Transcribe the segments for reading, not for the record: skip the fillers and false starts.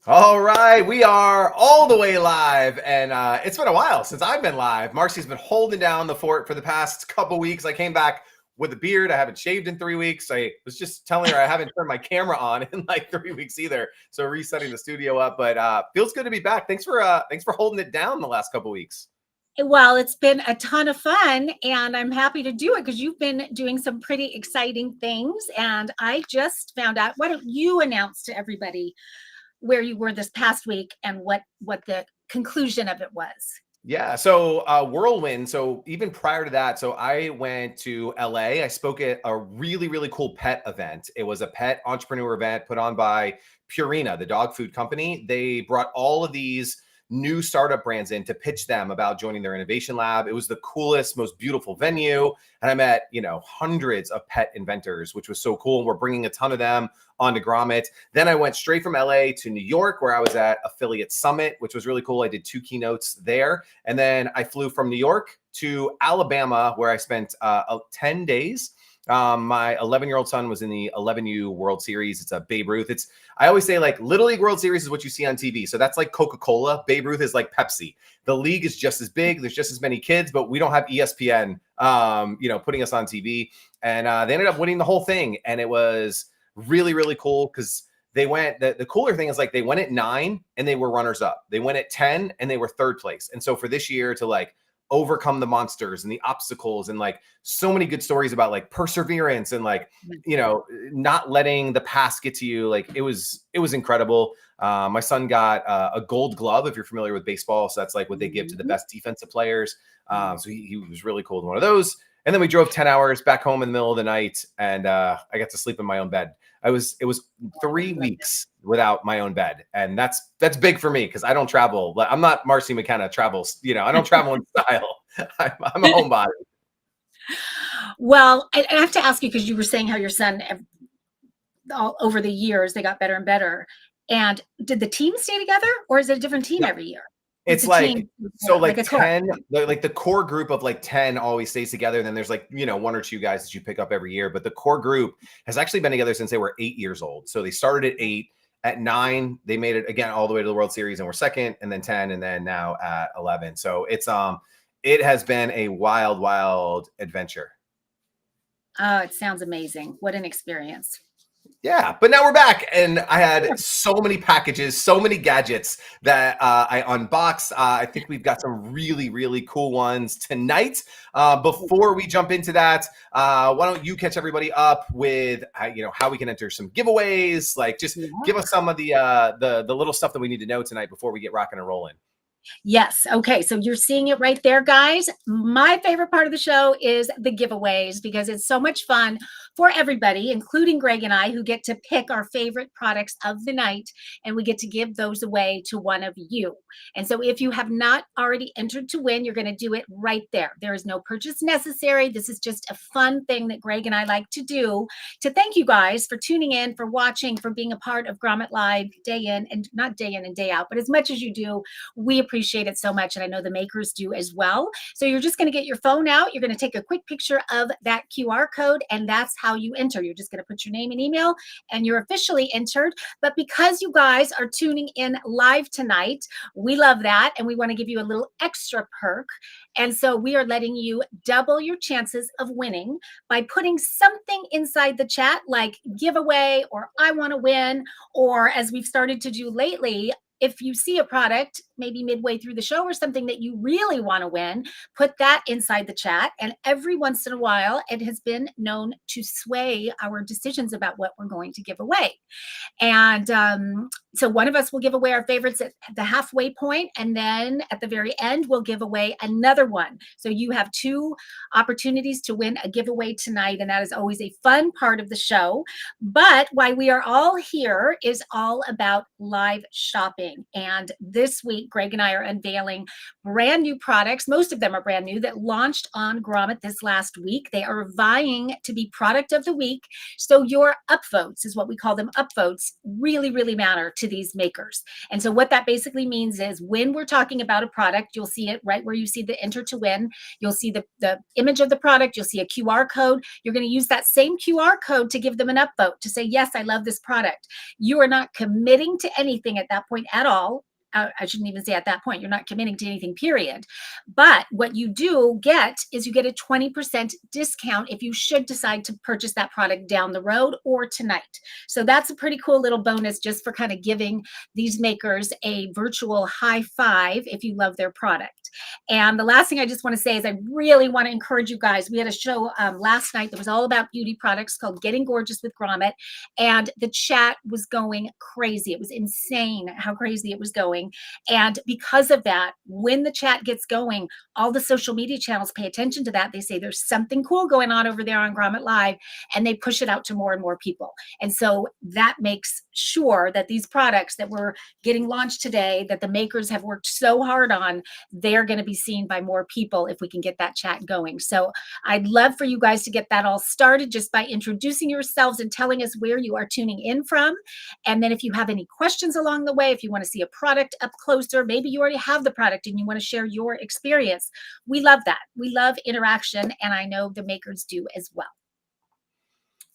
All right, we are all the way live, and it's been a while since I've been live. Marcy's been holding down the fort for the past couple weeks. I came back with a beard. I haven't shaved in 3 weeks. I was just telling her I haven't turned my camera on in like 3 weeks either. So resetting the studio up, but feels good to be back. Thanks for holding it down the last couple weeks. Well, it's been a ton of fun, and I'm happy to do it because you've been doing some pretty exciting things. And I just found out. Why don't you announce to everybody where you were this past week and what the conclusion of it was? Yeah, so Whirlwind. So even prior to that, so I went to LA. I spoke at a really, really cool pet event. It was a pet entrepreneur event put on by Purina, the dog food company. They brought all of these new startup brands in to pitch them about joining their innovation lab. It was the coolest, most beautiful venue. And I met, hundreds of pet inventors, which was so cool. And we're bringing a ton of them onto Grommet. Then I went straight from LA to New York, where I was at Affiliate Summit, which was really cool. I did 2 keynotes there. And then I flew from New York to Alabama, where I spent 10 days. My 11-year-old son was in the 11U World Series. It's a Babe Ruth. I always say like Little League World Series is what you see on TV. So that's like Coca-Cola. Babe Ruth is like Pepsi. The league is just as big. There's just as many kids, but we don't have ESPN, putting us on TV. And they ended up winning the whole thing. And it was really, really cool because they went, the cooler thing is like they went at 9 and they were runners up. They went at 10 and they were 3rd place. And so for this year to like overcome the monsters and the obstacles and like so many good stories about like perseverance and like, not letting the past get to you. Like it was incredible. My son got a Gold Glove, if you're familiar with baseball. So that's like what they give to the best defensive players. So he was really cool in one of those. And then we drove 10 hours back home in the middle of the night, and I got to sleep in my own bed. It was 3 weeks without my own bed. And that's big for me because I don't travel. I'm not Marcy McKenna travels. I don't travel in style. I'm a homebody. Well, I have to ask you because you were saying how your son, all over the years, they got better and better. And did the team stay together, or is it a different team every year? It's like, so like 10, like the core group of like 10 always stays together. And then there's like, 1 or 2 guys that you pick up every year. But the core group has actually been together since they were 8 years old. So they started at 8. At 9, they made it again all the way to the World Series and were 2nd, and then 10, and then now at 11. So it has been a wild, wild adventure. Oh, it sounds amazing. What an experience. Yeah, but now we're back, and I had so many packages, so many gadgets that I unboxed. I think we've got some really, really cool ones tonight. Before we jump into that, why don't you catch everybody up with how we can enter some giveaways? Like, just give us some of the little stuff that we need to know tonight before we get rocking and rolling. Yes. Okay. So you're seeing it right there, guys. My favorite part of the show is the giveaways because it's so much fun for everybody, including Greg and I, who get to pick our favorite products of the night, and we get to give those away to one of you. And so if you have not already entered to win, you're going to do it right there. There is no purchase necessary. This is just a fun thing that Greg and I like to do to thank you guys for tuning in, for watching, for being a part of Grommet Live day in and not day in and day out, but as much as you do, we appreciate it so much. And I know the makers do as well. So you're just going to get your phone out. You're going to take a quick picture of that QR code, and that's how you enter. You're just going to put your name and email, and you're officially entered. But because you guys are tuning in live tonight, we love that, and we want to give you a little extra perk. And so we are letting you double your chances of winning by putting something inside the chat like giveaway or I want to win, or as we've started to do lately, if you see a product maybe midway through the show or something that you really want to win, put that inside the chat. And every once in a while, it has been known to sway our decisions about what we're going to give away. And so one of us will give away our favorites at the halfway point, and then at the very end, we'll give away another one. So you have 2 opportunities to win a giveaway tonight, and that is always a fun part of the show. But why we are all here is all about live shopping. And this week, Greg and I are unveiling brand new products. Most of them are brand new that launched on Grommet this last week. They are vying to be product of the week. So your upvotes is what we call them, upvotes, really, really matter to these makers. And so what that basically means is when we're talking about a product, you'll see it right where you see the enter to win. You'll see the image of the product. You'll see a QR code. You're going to use that same QR code to give them an upvote to say, yes, I love this product. You are not committing to anything at that point at all. I shouldn't even say at that point, you're not committing to anything, period. But what you do get is you get a 20% discount if you should decide to purchase that product down the road or tonight. So that's a pretty cool little bonus just for kind of giving these makers a virtual high five if you love their product. And the last thing I just want to say is I really want to encourage you guys. We had a show last night that was all about beauty products called Getting Gorgeous with Grommet, and the chat was going crazy. It was insane how crazy it was going. And because of that, when the chat gets going, all the social media channels pay attention to that. They say there's something cool going on over there on Grommet Live, and they push it out to more and more people. And so that makes sure that these products that we're getting launched today, that the makers have worked so hard on, they're going to be seen by more people if we can get that chat going. So I'd love for you guys to get that all started just by introducing yourselves and telling us where you are tuning in from. And then if you have any questions along the way, if you want to see a product up closer, maybe you already have the product and you want to share your experience, we love that. We love interaction, and I know the makers do as well.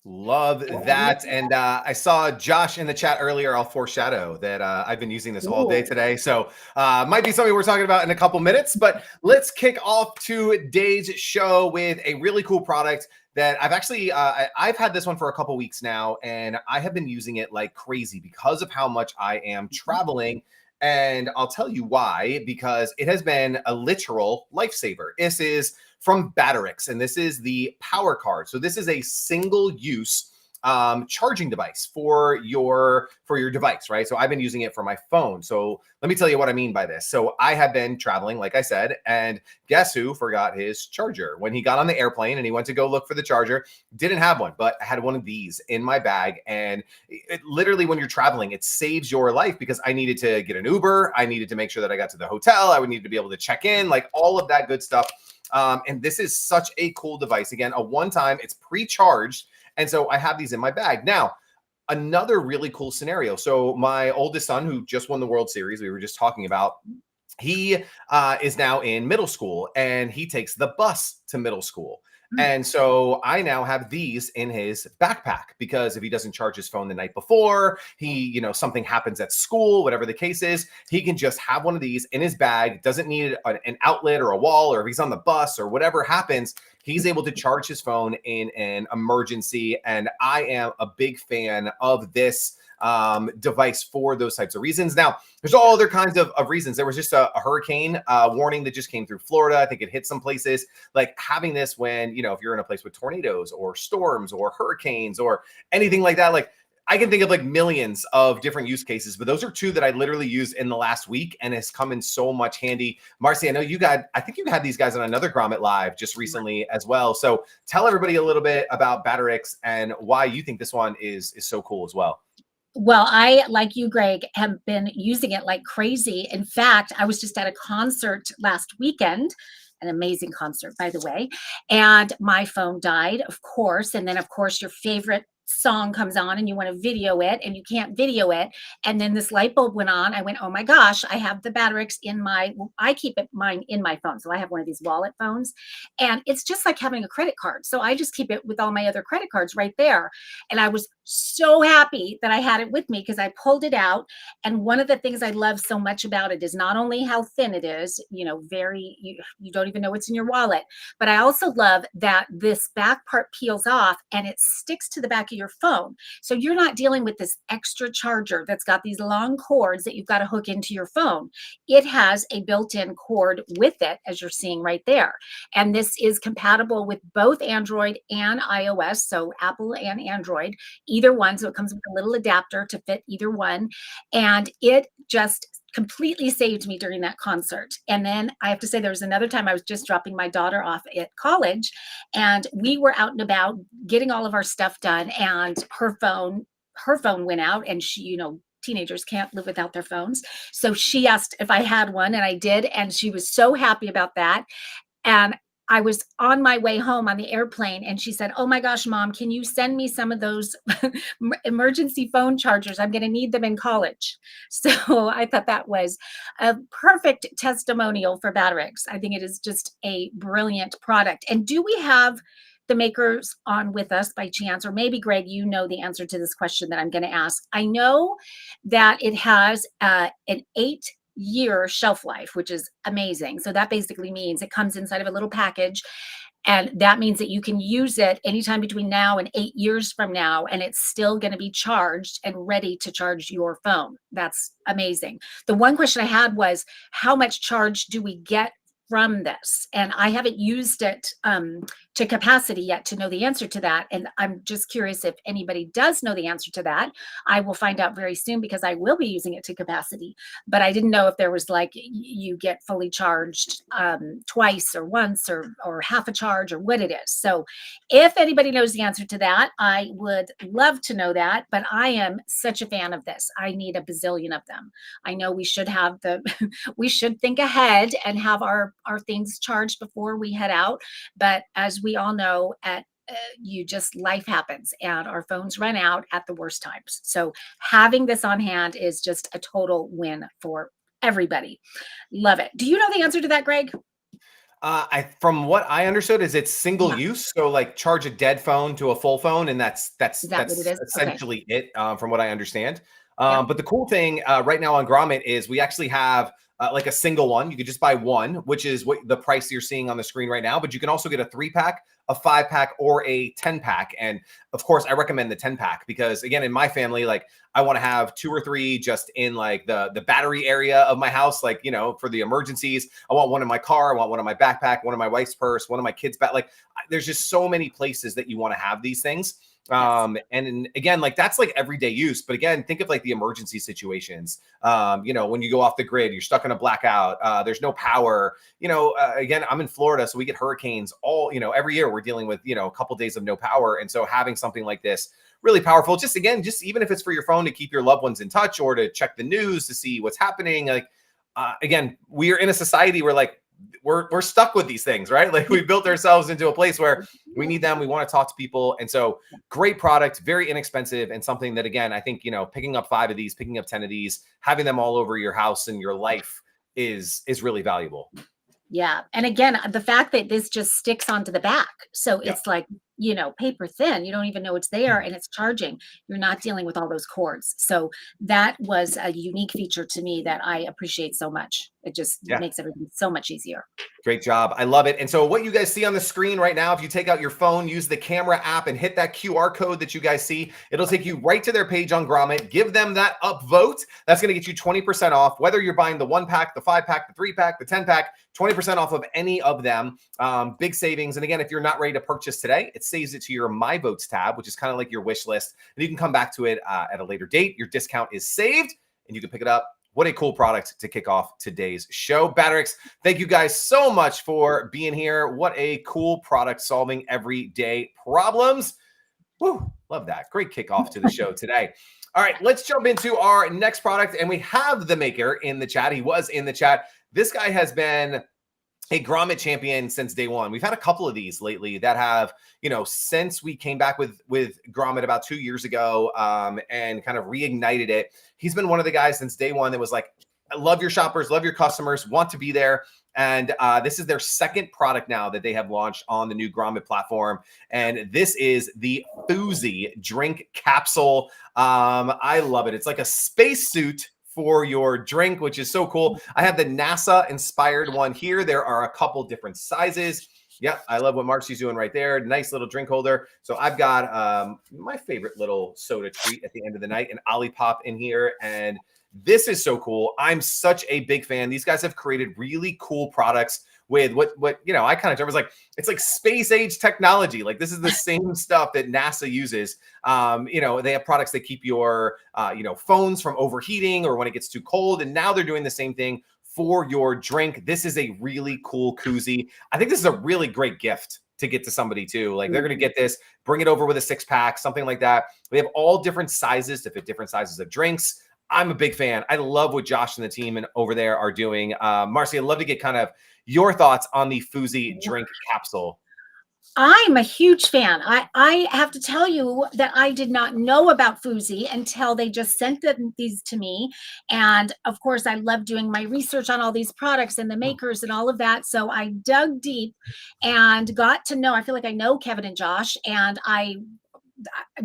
Love that. And I saw Josh in the chat earlier. I'll foreshadow that I've been using this all day today. So might be something we're talking about in a couple minutes, but let's kick off today's show with a really cool product that I've actually, I've had this one for a couple weeks now, and I have been using it like crazy because of how much I am traveling. And I'll tell you why, because it has been a literal lifesaver. This is from Batterix, and this is the power card. So this is a single use charging device for your device, right? So I've been using it for my phone. So let me tell you what I mean by this. So I have been traveling, like I said, and guess who forgot his charger? When he got on the airplane and he went to go look for the charger, didn't have one, but I had one of these in my bag. And it literally, when you're traveling, it saves your life, because I needed to get an Uber. I needed to make sure that I got to the hotel. I would need to be able to check in, like all of that good stuff. And this is such a cool device. Again, a one-time, it's pre-charged. And so I have these in my bag. Now, another really cool scenario. So my oldest son, who just won the World Series, we were just talking about, he is now in middle school, and he takes the bus to middle school. And so I now have these in his backpack, because if he doesn't charge his phone the night before, he, something happens at school, whatever the case is, he can just have one of these in his bag, doesn't need an outlet or a wall, or if he's on the bus or whatever happens, he's able to charge his phone in an emergency. And I am a big fan of this device for those types of reasons. Now, there's all other kinds of reasons. There was just a hurricane warning that just came through Florida. I think it hit some places. Like having this when, if you're in a place with tornadoes or storms or hurricanes or anything like that, like I can think of like millions of different use cases, but those are two that I literally used in the last week and has come in so much handy. Marcy, I know I think you had these guys on another Grommet Live just recently as well. So tell everybody a little bit about Batterix and why you think this one is so cool as well. Well, I, like you, Greg, have been using it like crazy. In fact, I was just at a concert last weekend, an amazing concert, by the way, and my phone died, of course. And then, of course, your favorite song comes on and you want to video it and you can't video it. And then this light bulb went on. I went, oh my gosh, I have the Batterix in I keep mine in my phone. So I have one of these wallet phones, and it's just like having a credit card. So I just keep it with all my other credit cards right there. And I was so happy that I had it with me, because I pulled it out. And one of the things I love so much about it is not only how thin it is, you don't even know what's in your wallet, but I also love that this back part peels off and it sticks to the back of your phone. So you're not dealing with this extra charger that's got these long cords that you've got to hook into your phone. It has a built-in cord with it, as you're seeing right there. And this is compatible with both Android and iOS, so Apple and Android, either one. So it comes with a little adapter to fit either one. And it just completely saved me during that concert. And then I have to say, there was another time I was just dropping my daughter off at college, and we were out and about getting all of our stuff done, and her phone went out, and she, teenagers can't live without their phones. So she asked if I had one, and I did. And she was so happy about that. And I was on my way home on the airplane, and she said, "Oh my gosh, Mom, can you send me some of those emergency phone chargers? I'm going to need them in college." So I thought that was a perfect testimonial for Batterix. I think it is just a brilliant product. And do we have the makers on with us by chance? Or maybe, Greg, you know the answer to this question that I'm going to ask. I know that it has an 8-year shelf life, which is amazing. So that basically means it comes inside of a little package. And that means that you can use it anytime between now and 8 years from now, and it's still going to be charged and ready to charge your phone. That's amazing. The one question I had was, how much charge do we get from this? And I haven't used it to capacity yet to know the answer to that. And I'm just curious if anybody does know the answer to that. I will find out very soon because I will be using it to capacity. But I didn't know if there was like you get fully charged twice or once or half a charge or what it is. So if anybody knows the answer to that, I would love to know that. But I am such a fan of this. I need a bazillion of them. I know we should have we should think ahead and have our things charged before we head out. But as we all know, life happens and our phones run out at the worst times. So having this on hand is just a total win for everybody. Love it. Do you know the answer to that, Greg? From what I understood is it's single use. So like charge a dead phone to a full phone. And that's essentially it, from what I understand. But the cool thing right now on Grommet is we actually have like a single one. You could just buy one, which is what the price you're seeing on the screen right now. But you can also get a 3-pack, a 5-pack, or a 10-pack. And of course, I recommend the 10-pack because again, in my family, like I want to have 2 or 3 just in like the battery area of my house, like, you know, for the emergencies. I want one in my car. I want one in my backpack, one in my wife's purse, one in my kid's back. Like there's just so many places that you want to have these things. And again, like that's like everyday use. But again, think of like the emergency situations. You know, when you go off the grid, you're stuck in a blackout, there's no power, you know, again, I'm in Florida, so we get hurricanes every year we're dealing with, a couple days of no power. And so having something like this really powerful, just even if it's for your phone to keep your loved ones in touch or to check the news to see what's happening. Like, again, we are in a society where like, we're stuck with these things, right? Like we built ourselves into a place where we need them. We want to talk to people. And so great product, very inexpensive, and something that, again, I think, picking up 5 of these, picking up 10 of these, having them all over your house and your life is really valuable. Yeah. And again, the fact that this just sticks onto the back. So it's like, paper thin, you don't even know it's there and it's charging. You're not dealing with all those cords. So that was a unique feature to me that I appreciate so much. It just makes everything so much easier. Great job. I love it. And so what you guys see on the screen right now, if you take out your phone, use the camera app and hit that QR code that you guys see, it'll take you right to their page on Grommet. Give them that upvote. That's going to get you 20% off, whether you're buying the 1-pack, the 5-pack, the 3-pack, the 10-pack, 20% off of any of them. Big savings. And again, if you're not ready to purchase today, it saves it to your My Votes tab, which is kind of like your wish list. And you can come back to it at a later date. Your discount is saved and you can pick it up. What a cool product to kick off today's show. Batterix, thank you guys so much for being here. What a cool product solving everyday problems. Woo, love that. Great kickoff to the show today. All right, let's jump into our next product. And we have the maker in the chat. He was in the chat. This guy has been a Grommet champion since day one. We've had a couple of these lately that have, since we came back with Grommet about 2 years ago and kind of reignited it. He's been one of the guys since day one that was like, I love your shoppers, love your customers, want to be there. And this is their second product now that they have launched on the new Grommet platform. And this is the Foozy drink capsule. I love it. It's like a spacesuit for your drink, which is so cool. I have the NASA inspired one here. There are a couple different sizes. Yeah, I love what Marcy's doing right there. Nice little drink holder. So I've got my favorite little soda treat at the end of the night, an Olipop in here. And this is so cool. I'm such a big fan. These guys have created really cool products with what I kind of term as like, it's like space age technology. Like this is the same stuff that NASA uses. They have products that keep your, phones from overheating or when it gets too cold. And now they're doing the same thing for your drink. This is a really cool koozie. I think this is a really great gift to get to somebody too. Like they're going to get this, bring it over with a 6-pack, something like that. They have all different sizes to fit different sizes of drinks. I'm a big fan. I love what Josh and the team and over there are doing. Marcy, I'd love to get kind of your thoughts on the Foozy drink capsule. I'm a huge fan. I have to tell you that I did not know about Foozy until they just sent these to me. And of course, I love doing my research on all these products and the makers and all of that. So I dug deep and got to know, I feel like I know Kevin and Josh, and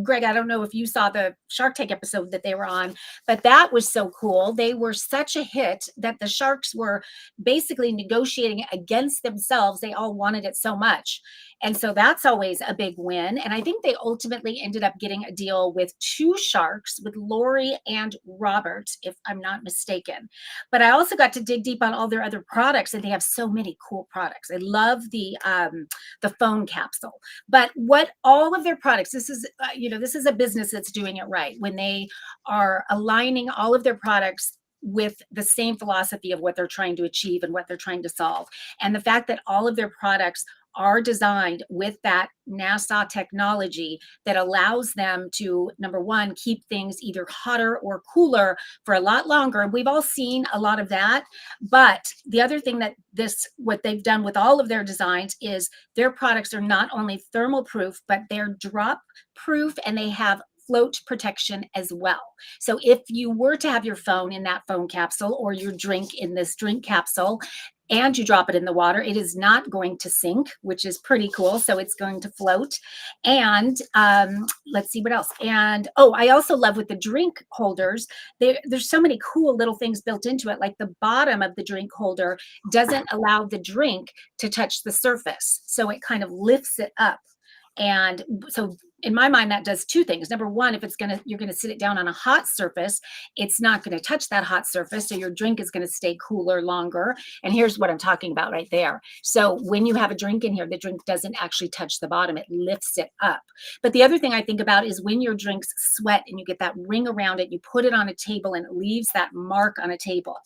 Greg, I don't know if you saw the Shark Tank episode that they were on, but that was so cool. They were such a hit that the sharks were basically negotiating against themselves. They all wanted it so much. And so that's always a big win. And I think they ultimately ended up getting a deal with 2 sharks, with Lori and Robert, if I'm not mistaken. But I also got to dig deep on all their other products, and they have so many cool products. I love the phone capsule. But what all of their products, this is this is a business that's doing it right when they are aligning all of their products with the same philosophy of what they're trying to achieve and what they're trying to solve. And the fact that all of their products are designed with that NASA technology that allows them to, number one, keep things either hotter or cooler for a lot longer. We've all seen a lot of that. But the other thing that what they've done with all of their designs is their products are not only thermal proof, but they're drop proof, and they have float protection as well. So if you were to have your phone in that phone capsule, or your drink in this drink capsule, and you drop it in the water, it is not going to sink, which is pretty cool. So it's going to float. And let's see what else. And I also love with the drink holders, there's so many cool little things built into it. Like the bottom of the drink holder doesn't allow the drink to touch the surface. So it kind of lifts it up. And so in my mind, that does 2 things. Number one, if you're going to sit it down on a hot surface, it's not going to touch that hot surface. So your drink is going to stay cooler longer. And here's what I'm talking about right there. So when you have a drink in here, the drink doesn't actually touch the bottom. It lifts it up. But the other thing I think about is when your drinks sweat and you get that ring around it, you put it on a table and it leaves that mark on a table.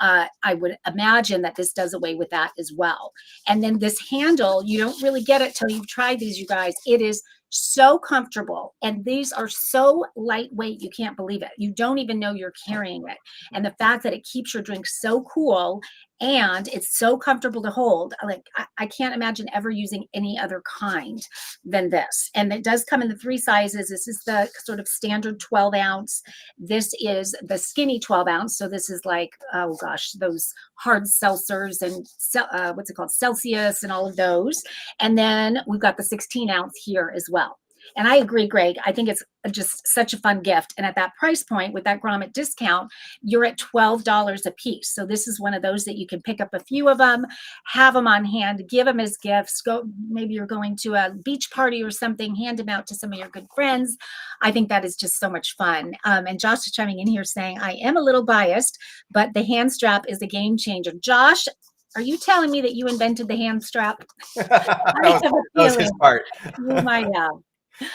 I would imagine that this does away with that as well. And then this handle, you don't really get it till you've tried these, you guys. It is so comfortable, and these are so lightweight, you can't believe it. You don't even know you're carrying it. And the fact that it keeps your drink so cool and it's so comfortable to hold, like I can't imagine ever using any other kind than this. And it does come in the 3 sizes. This is the sort of standard 12 ounce. This is the skinny 12 ounce. So this is like, oh gosh, those hard seltzers and what's it called, Celsius and all of those. And then we've got the 16 ounce here as well. And I agree, Greg. I think it's just such a fun gift. And at that price point, with that Grommet discount, you're at $12 a piece. So this is one of those that you can pick up a few of them, have them on hand, give them as gifts. Maybe you're going to a beach party or something, hand them out to some of your good friends. I think that is just so much fun. And Josh is chiming in here saying, I am a little biased, but the hand strap is a game changer. Josh, are you telling me that you invented the hand strap? that was his part. You might have.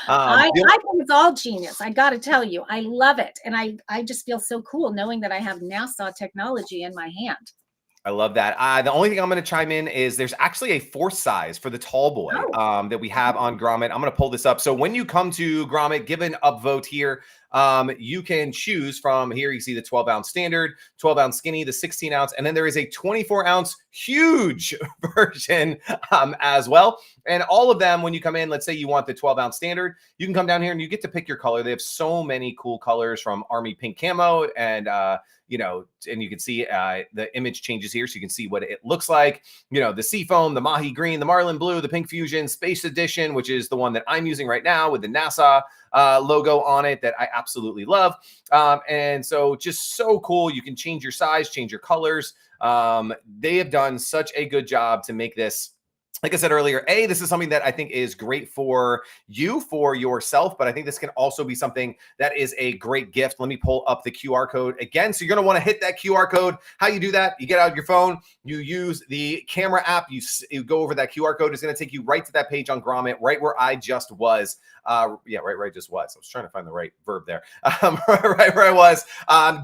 I think it's all genius. I got to tell you, I love it. And I just feel so cool knowing that I have NASA technology in my hand. I love that. The only thing I'm going to chime in is there's actually a 4th size for the tall boy that we have on Grommet. I'm going to pull this up. So when you come to Grommet, give an upvote here. You can choose from here. You see the 12 ounce standard, 12 ounce skinny, the 16 ounce, and then there is a 24 ounce huge version as well. And all of them, when you come in, let's say you want the 12 ounce standard, you can come down here and you get to pick your color. They have so many cool colors, from army pink camo and, and you can see the image changes here. So you can see what it looks like, the seafoam, the mahi green, the marlin blue, the pink fusion, space edition, which is the one that I'm using right now with the NASA logo on it that I absolutely love. And so just so cool. You can change your size, change your colors. They have done such a good job to make this. Like I said earlier, this is something that I think is great for you, for yourself, but I think this can also be something that is a great gift. Let me pull up the QR code again. So you're going to want to hit that QR code. How you do that? You get out your phone, you use the camera app, you go over that QR code. It's going to take you right to that page on Grommet, right where I just was. Yeah, right just was. I was trying to find the right verb there. Right where I was.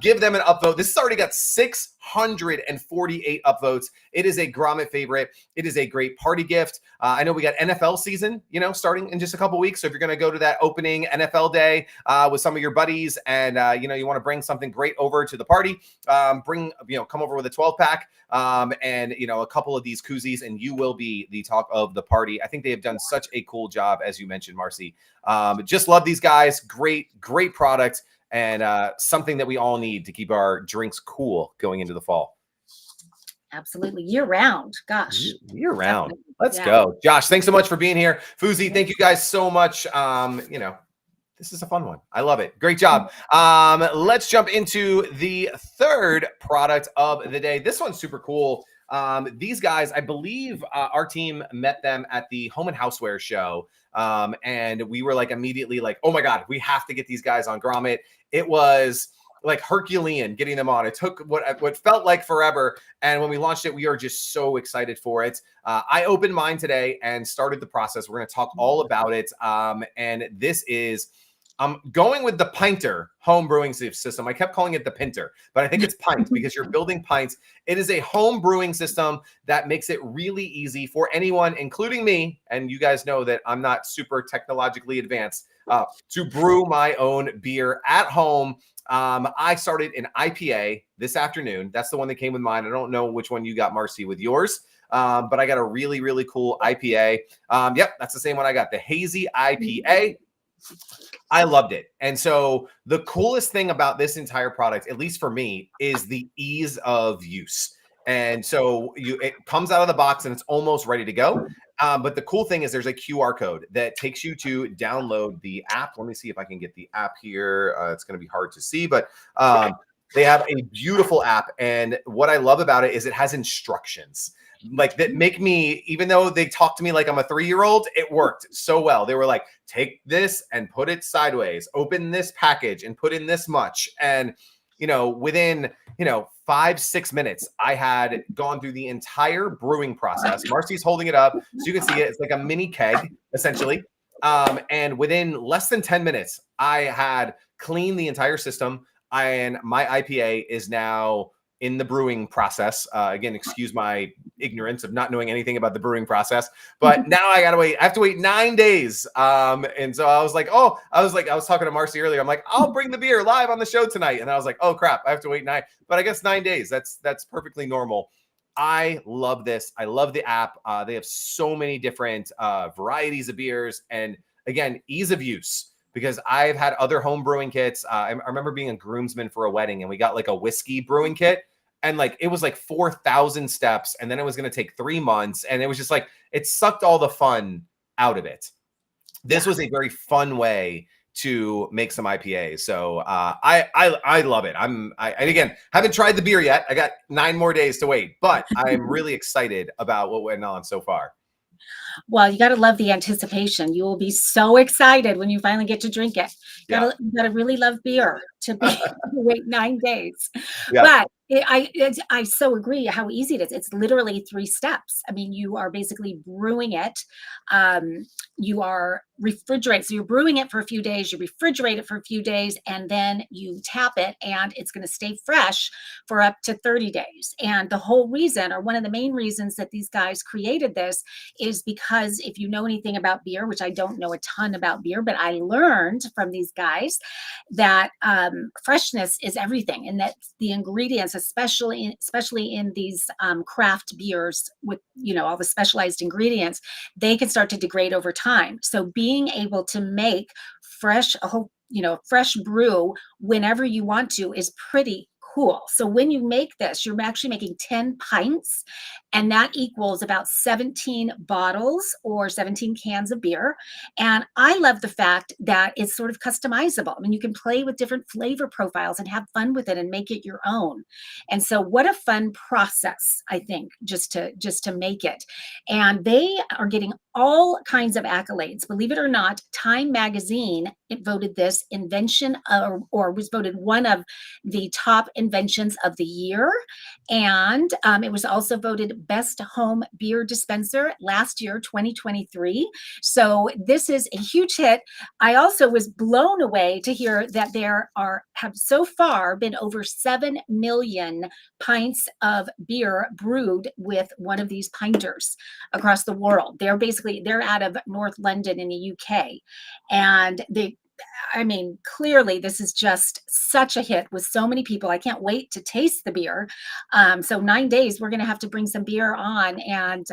Give them an upvote. This has already got 648 upvotes. It is a Grommet favorite. It is a great party gift. I know we got NFL season, starting in just a couple weeks. So if you're going to go to that opening NFL day with some of your buddies, and you want to bring something great over to the party, come over with a 12-pack and a couple of these koozies, and you will be the talk of the party. I think they have done such a cool job, as you mentioned, Marcy. Just love these guys. Great product, and something that we all need to keep our drinks cool going into the fall. Absolutely. Year round. Gosh. Year round. Let's go. Josh, thanks so much for being here. Fuzi, thank you guys so much. This is a fun one. I love it. Great job. Let's jump into the third product of the day. This one's super cool. These guys, I believe our team met them at the Home and Houseware show. And we were immediately oh my God, we have to get these guys on Grommet. It was Herculean getting them on. It took what felt like forever. And when we launched it, we are just so excited for it. I opened mine today and started the process. We're going to talk all about it. And this is, I'm going with the Pinter home brewing system. I kept calling it the Pinter, but I think it's pint because you're building pints. It is a home brewing system that makes it really easy for anyone, including me. And you guys know that I'm not super technologically advanced, to brew my own beer at home. I started an IPA this afternoon. That's the one that came with mine. I don't know which one you got, Marcy, with yours. But I got a really, really cool IPA. Yep, that's the same one I got, the Hazy IPA. I loved it. And so the coolest thing about this entire product, at least for me, is the ease of use. And so it comes out of the box and it's almost ready to go. But the cool thing is there's a QR code that takes you to download the app. Let me see if I can get the app here. It's going to be hard to see, but they have a beautiful app. And what I love about it is it has instructions that make me, even though they talk to me like I'm a 3-year-old, it worked so well. They were like, take this and put it sideways, open this package and put in this much. And, within, 5-6 minutes, I had gone through the entire brewing process. Marcy's holding it up so you can see it. It's like a mini keg, essentially. And within less than 10 minutes, I had cleaned the entire system. And my IPA is now in the brewing process. Again, excuse my ignorance of not knowing anything about the brewing process, but now I gotta wait. I have to wait 9 days. And so I was talking to Marcy earlier. I'm like, I'll bring the beer live on the show tonight. And I was like, oh crap, I have to wait 9, but I guess 9 days. That's perfectly normal. I love this. I love the app. They have so many different varieties of beers, and again, ease of use. Because I've had other home brewing kits. I remember being a groomsman for a wedding, and we got a whiskey brewing kit. And it was 4,000 steps, and then it was going to take 3 months. And it was just it sucked all the fun out of it. This was a very fun way to make some IPAs. So I love it. And again, haven't tried the beer yet. I got 9 more days to wait, but I'm really excited about what went on so far. Well, you got to love the anticipation. You will be so excited when you finally get to drink it. You got to really love beer to wait 9 days. Yeah. But I so agree how easy it is. It's literally 3 steps. I mean, you are basically brewing it. You are refrigerate. So you're brewing it for a few days, you refrigerate it for a few days, and then you tap it, and it's going to stay fresh for up to 30 days. And the whole reason, or one of the main reasons that these guys created this, is because if you know anything about beer, which I don't know a ton about beer, but I learned from these guys that freshness is everything, and that the ingredients, especially in these craft beers with all the specialized ingredients, they can start to degrade over time. So being able to make fresh brew whenever you want to is pretty cool. So when you make this, you're actually making 10 pints, and that equals about 17 bottles or 17 cans of beer. And I love the fact that it's sort of customizable. I mean, you can play with different flavor profiles and have fun with it and make it your own. And so what a fun process, I think, just to make it. And they are getting all kinds of accolades. Believe it or not, Time Magazine voted this invention or was voted one of the top inventions of the year. And it was also voted best home beer dispenser last year, 2023. So this is a huge hit. I also was blown away to hear that have so far been over 7 million pints of beer brewed with one of these pinters across the world. They're out of North London in the UK. And clearly this is just such a hit with so many people. I can't wait to taste the beer. So 9 days, we're going to have to bring some beer on and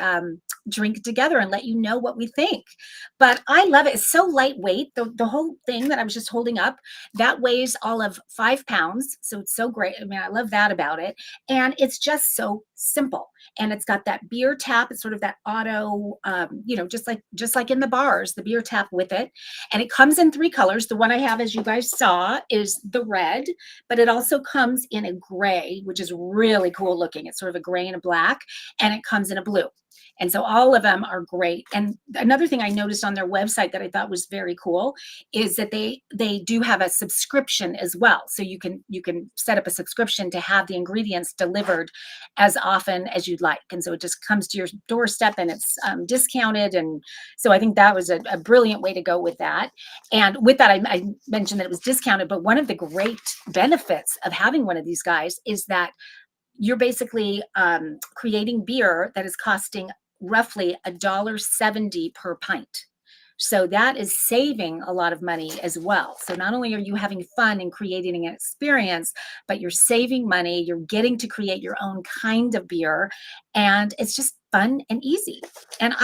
drink together and let you know what we think. But I love it. It's so lightweight. The whole thing that I was just holding up, that weighs all of 5 pounds. So it's so great. I mean, I love that about it. And it's just so simple. And it's got that beer tap. It's sort of that auto, just like in the bars, the beer tap with it. And it comes in 3 colors. The one I have, as you guys saw, is the red, but it also comes in a gray, which is really cool looking. It's sort of a gray and a black, and it comes in a blue. And so all of them are great. And another thing I noticed on their website that I thought was very cool is that they do have a subscription as well. So you can set up a subscription to have the ingredients delivered as often as you'd like. And so it just comes to your doorstep and it's discounted. And so I think that was a brilliant way to go with that. And with that, I mentioned that it was discounted, but one of the great benefits of having one of these guys is that you're basically creating beer that is costing roughly $1.70 per pint. So that is saving a lot of money as well. So not only are you having fun and creating an experience, but you're saving money, you're getting to create your own kind of beer, and it's just fun and easy. And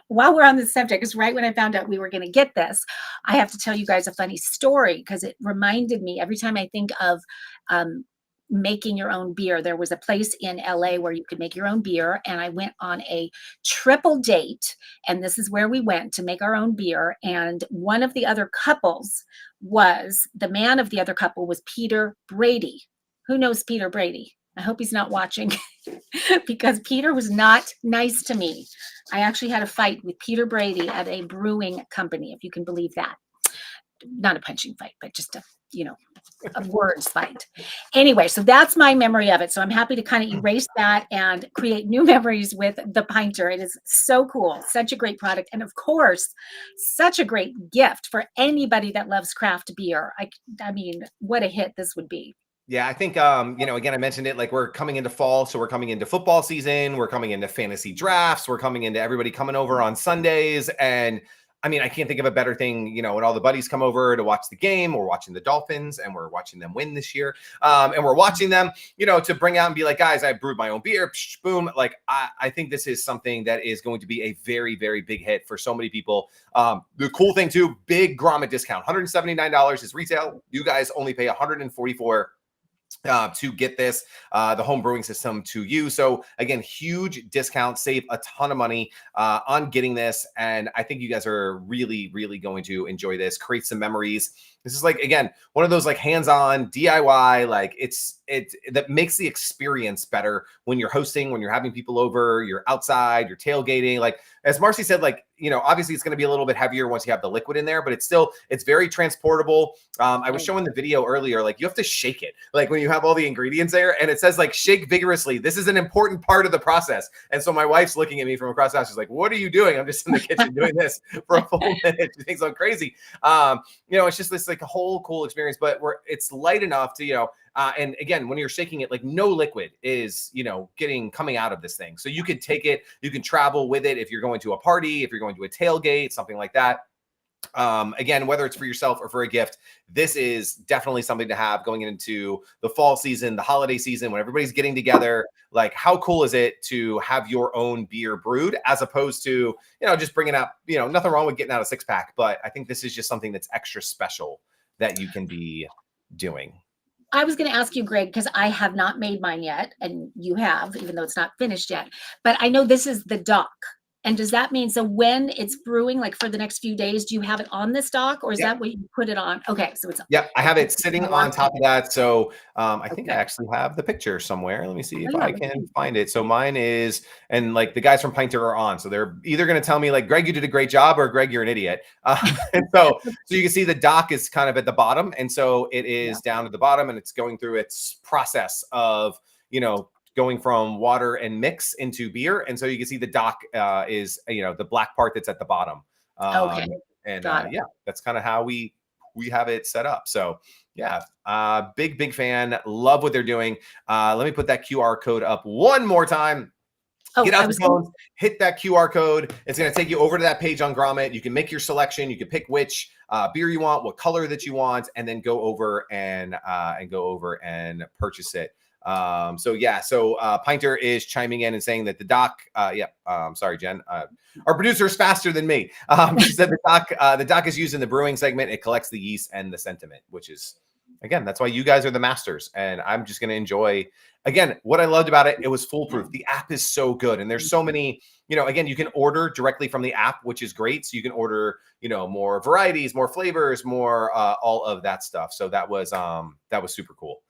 while we're on this subject, it's right when I found out we were going to get this, I have to tell you guys a funny story because it reminded me every time I think of making your own beer. There was a place in LA where you could make your own beer, and I went on a triple date, and this is where we went to make our own beer. And one of the other couples the man of the other couple was Peter Brady. Who knows Peter Brady? I hope he's not watching because Peter was not nice to me. I actually had a fight with Peter Brady at a brewing company, if you can believe that. Not a punching fight, but just a words fight. Anyway, so that's my memory of it. So I'm happy to kind of erase that and create new memories with the pinter. It is so cool. Such a great product. And of course, such a great gift for anybody that loves craft beer. I mean, what a hit this would be. Yeah, I think, again, I mentioned it, like we're coming into fall. So we're coming into football season. We're coming into fantasy drafts. We're coming into everybody coming over on Sundays. And I mean, I can't think of a better thing, when all the buddies come over to watch the game. We're watching the Dolphins and we're watching them win this year. And we're watching them, to bring out and be like, guys, I brewed my own beer. Psh, boom. Like, I think this is something that is going to be a very, very big hit for so many people. The cool thing too, big Grommet discount, $179 is retail. You guys only pay $144 to get this, the home brewing system to you. So again, huge discount, save a ton of money on getting this. And I think you guys are really, really going to enjoy this, create some memories. This is like, again, one of those like hands-on DIY, like that makes the experience better when you're hosting, when you're having people over, you're outside, you're tailgating. Like, as Marcy said, like, obviously it's going to be a little bit heavier once you have the liquid in there, but it's very transportable. I was showing the video earlier, like you have to shake it, like when you have all the ingredients there, and it says like shake vigorously. This is an important part of the process. And so my wife's looking at me from across the house. She's like, what are you doing? I'm just in the kitchen doing this for a full minute. She thinks I'm crazy. It's just this like a whole cool experience, but it's light enough to, and again, when you're shaking it, like no liquid is, coming out of this thing. So you could take it, you can travel with it if you're going to a party, if you're going to a tailgate, something like that. Again, whether it's for yourself or for a gift, this is definitely something to have going into the fall season, the holiday season, when everybody's getting together. Like, how cool is it to have your own beer brewed as opposed to, just bringing out, nothing wrong with getting out a 6-pack, but I think this is just something that's extra special that you can be doing. I was going to ask you, Greg, because I have not made mine yet, and you have, even though it's not finished yet. But I know this is the dock. And does that mean, so when it's brewing, like for the next few days, do you have it on this dock, or is that what you put it on? Okay, so it's Yeah, I have it sitting on top of that. So I think I okay. actually have the picture somewhere. Let me see if Oh, yeah, I can find it. So mine is, and like the guys from Pinter are on. So they're either going to tell me like, Greg, you did a great job, or Greg, you're an idiot. And so you can see the dock is kind of at the bottom. And so it is down at the bottom, and it's going through its process of, going from water and mix into beer. And so you can see the dock is, the black part that's at the bottom. Okay, And got it. yeah, that's kind of how we have it set up. So yeah, big fan. Love what they're doing. Let me put that QR code up one more time. Get out the phones, hit that QR code. It's going to take you over to that page on Grommet. You can make your selection. You can pick which beer you want, what color that you want, and then go over and purchase it. So Pinter is chiming in and saying that the dock, sorry, Jen, our producer is faster than me. She said the dock is used in the brewing segment. It collects the yeast and the sentiment, which is, again, that's why you guys are the masters. And I'm just going to enjoy, again, what I loved about it. It was foolproof. The app is so good. And there's so many, again, you can order directly from the app, which is great. So you can order, more varieties, more flavors, more, all of that stuff. So that was super cool.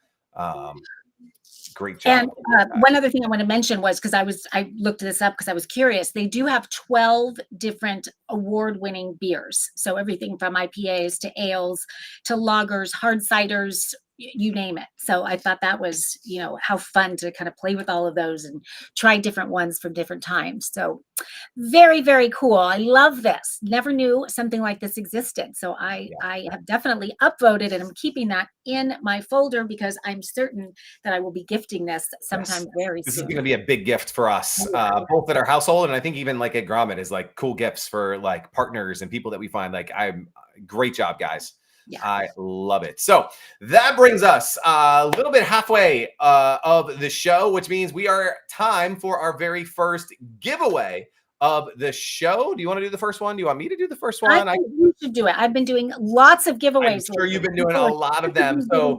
Great job. And one other thing I want to mention was, because I looked this up because I was curious. They do have 12 different award-winning beers. So everything from IPAs to ales to lagers, hard ciders, you name it. So I thought that was, how fun to kind of play with all of those and try different ones from different times. So very, very cool. I love this. Never knew something like this existed. So I have definitely upvoted, and I'm keeping that in my folder because I'm certain that I will be gifting this sometime very soon. This is going to be a big gift for us, both at our household, and I think even like at Grommet is like cool gifts for like partners and people that we find. Like, great job, guys. Yeah. I love it. So that brings us a little bit halfway of the show, which means we are time for our very first giveaway of the show. Do you want to do the first one? Do you want me to do the first one? I think you should do it. I've been doing lots of giveaways. I'm sure you've been doing a lot of them. So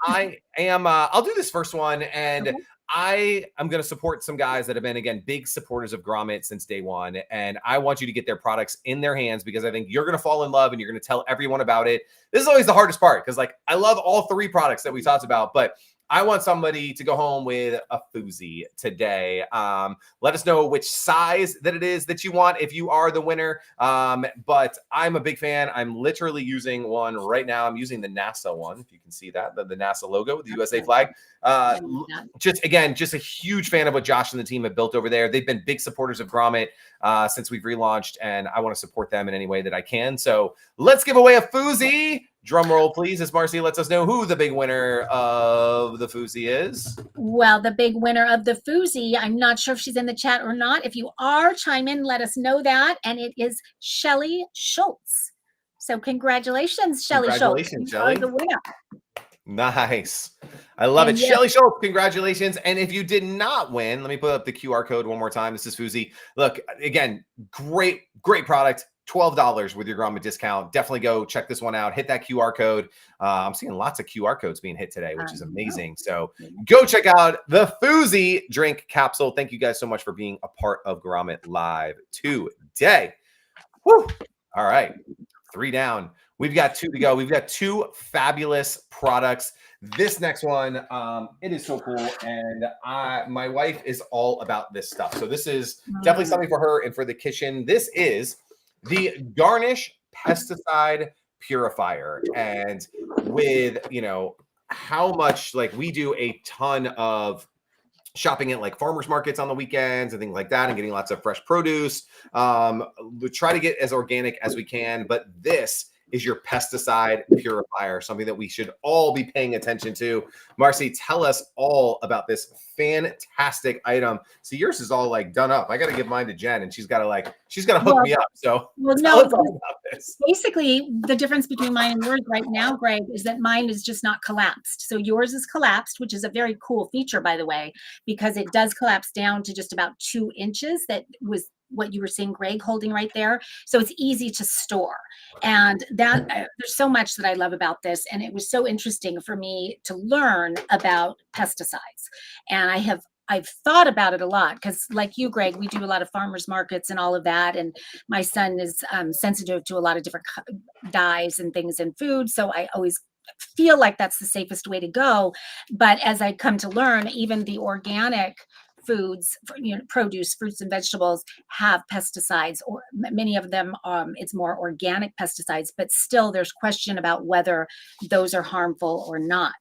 I am, I'll do this first one. And okay. I am going to support some guys that have been, again, big supporters of Grommet since day one. And I want you to get their products in their hands because I think you're going to fall in love and you're going to tell everyone about it. This is always the hardest part because, like, I love all three products that we talked about, but I want somebody to go home with a Foozy today. Let us know which size that it is that you want if you are the winner. But I'm a big fan. I'm literally using one right now. I'm using the NASA one, if you can see that, the NASA logo with the USA flag. Just a huge fan of what Josh and the team have built over there. They've been big supporters of Grommet since we've relaunched, and I want to support them in any way that I can. So let's give away a Foozy. Drum roll, please, as Marcy lets us know who the big winner of the Foozy is. Well, the big winner of the Foozy, I'm not sure if she's in the chat or not. If you are, chime in, let us know that. And it is Shelly Schultz. So congratulations, Shelly Schultz. Congratulations, Shelly. The winner. Nice. I love it. Shelly Schultz, congratulations. And if you did not win, let me put up the QR code one more time. This is Foozy. Look, again, great product. $12 with your Grommet discount. Definitely go check this one out. Hit that QR code. I'm seeing lots of QR codes being hit today, which is amazing. So go check out the Foozy drink capsule. Thank you guys so much for being a part of Grommet Live today. Woo. All right. 3 down. We've got 2 to go. We've got 2 fabulous products. This next one, it is so cool. And my wife is all about this stuff. So this is definitely something for her and for the kitchen. This is the Garnish Pesticide Purifier. And with, how much, like, we do a ton of shopping at like farmers markets on the weekends and things like that, and getting lots of fresh produce. We try to get as organic as we can, but this is your pesticide purifier, something that we should all be paying attention to. Marcy, tell us all about this fantastic item. See, yours is all like done up. I got to give mine to Jen, and she's got to hook me up. So tell us all about this. Basically, the difference between mine and yours right now, Greg, is that mine is just not collapsed. So yours is collapsed, which is a very cool feature, by the way, because it does collapse down to just about 2 inches. That was what you were seeing Greg holding right there. So it's easy to store. And that there's so much that I love about this. And it was so interesting for me to learn about pesticides. And I have I've thought about it a lot because, like you, Greg, we do a lot of farmers markets and all of that. And my son is sensitive to a lot of different dyes and things in food. So I always feel like that's the safest way to go. But as I come to learn, even the organic foods, produce, fruits and vegetables have pesticides, or many of them, it's more organic pesticides, but still there's question about whether those are harmful or not.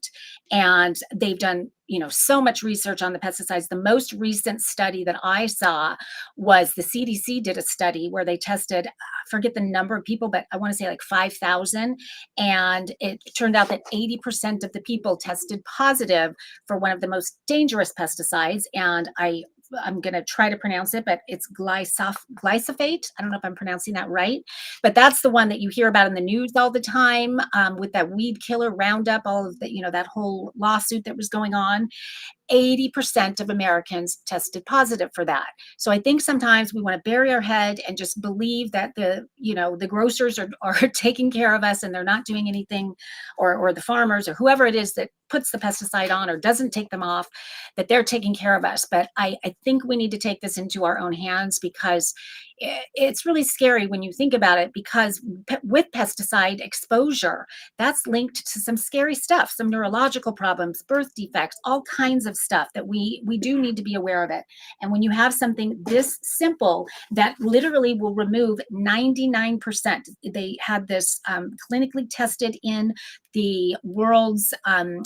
And they've done, so much research on the pesticides. The most recent study that I saw was the CDC did a study where they tested, forget the number of people, but I want to say like 5,000. And it turned out that 80% of the people tested positive for one of the most dangerous pesticides. And I'm going to try to pronounce it, but it's glyphosate. I don't know if I'm pronouncing that right, but that's the one that you hear about in the news all the time, with that weed killer Roundup, all of the, that whole lawsuit that was going on. 80% of Americans tested positive for that. So I think sometimes we want to bury our head and just believe that the grocers are taking care of us and they're not doing anything, or the farmers or whoever it is that puts the pesticide on or doesn't take them off, that they're taking care of us. But I think we need to take this into our own hands, because it's really scary when you think about it, because with pesticide exposure, that's linked to some scary stuff, some neurological problems, birth defects, all kinds of stuff that we do need to be aware of it. And when you have something this simple that literally will remove 99%, they had this clinically tested in the world's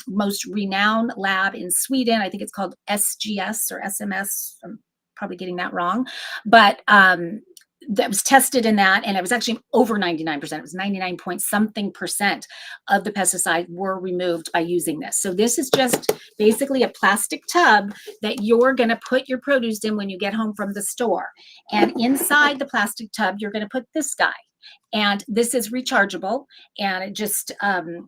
most renowned lab in Sweden. I think it's called SGS or SMS. I'm probably getting that wrong, but that was tested in that, and it was actually over 99%. It was 99 point something percent of the pesticide were removed by using this. So this is just basically a plastic tub that you're going to put your produce in when you get home from the store. And inside the plastic tub, you're going to put this guy. And this is rechargeable, and it just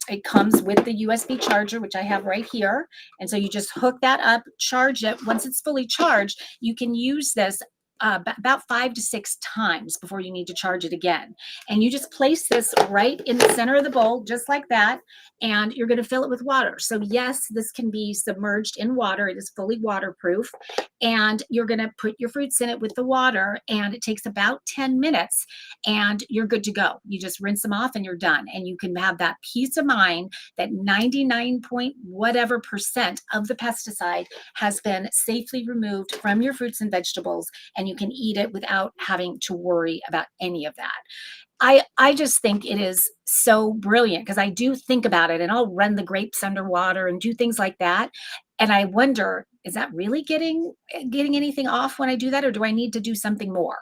it comes with the USB charger, which I have right here. And so you just hook that up, charge it. Once it's fully charged, you can use this about 5 to 6 times before you need to charge it again. And you just place this right in the center of the bowl, just like that, and you're going to fill it with water. So yes, this can be submerged in water. It is fully waterproof, and you're going to put your fruits in it with the water, and it takes about 10 minutes, and you're good to go. You just rinse them off and you're done. And you can have that peace of mind that 99 point whatever percent of the pesticide has been safely removed from your fruits and vegetables, and you can eat it without having to worry about any of that. I just think it is so brilliant, because I do think about it, and I'll run the grapes underwater and do things like that. And I wonder, is that really getting anything off when I do that, or do I need to do something more?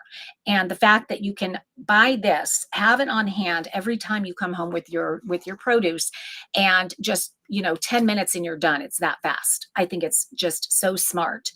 And the fact that you can buy this, have it on hand every time you come home with your produce, and just 10 minutes and you're done. It's that fast. I think it's just so smart.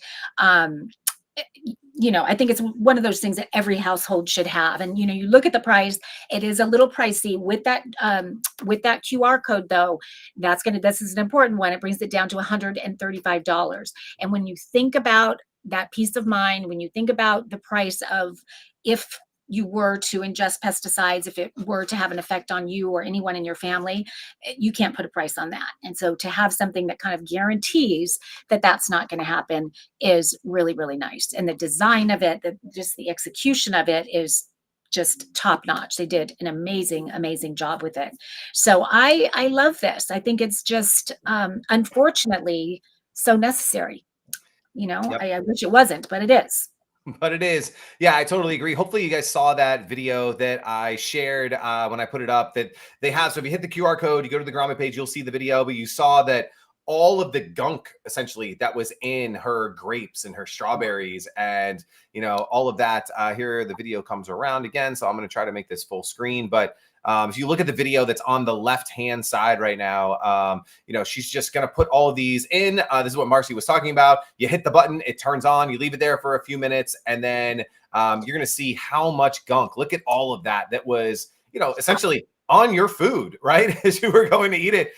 I think it's one of those things that every household should have. And, you look at the price, it is a little pricey with that QR code, though. This is an important one. It brings it down to $135. And when you think about that peace of mind, when you think about the price of, if you were to ingest pesticides, if it were to have an effect on you or anyone in your family, you can't put a price on that. And so to have something that kind of guarantees that that's not going to happen is really, really nice. And the design of it, just the execution of it is just top notch. They did an amazing, amazing job with it. So I love this. I think it's just, unfortunately, so necessary. Yep. I wish it wasn't, but it is. But it is. Yeah, I totally agree. Hopefully you guys saw that video that I shared when I put it up, that they have. So if you hit the QR code, you go to the Grommet page, you'll see the video, but you saw that all of the gunk essentially that was in her grapes and her strawberries and, all of that. Here, the video comes around again. So I'm going to try to make this full screen, but if you look at the video that's on the left-hand side right now, she's just going to put all of these in. This is what Marcy was talking about. You hit the button, it turns on, you leave it there for a few minutes, and then you're going to see how much gunk. Look at all of that was, essentially on your food, right? As you were going to eat it.